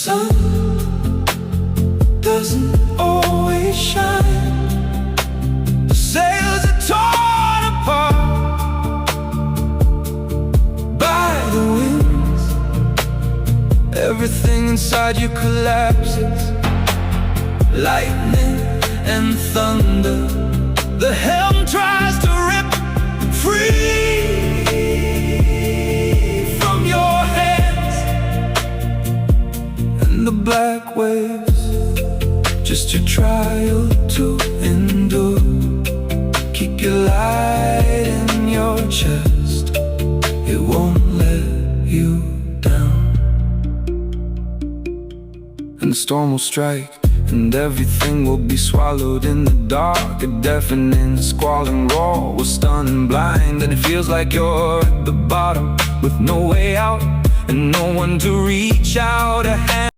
sun doesn't always shine. The sails are torn apart by the winds. Everything inside you collapses. Lightning and thunder, the helm tries to rip free from your hands. And the black waves, just your trial to endure. Keep your light in your chest, it won't let you down. And the storm will strike, and everything will be swallowed in the dark. A deafening, squalling roar will stun and blind. And it feels like you're at the bottom with no way out, and no one to reach out a hand.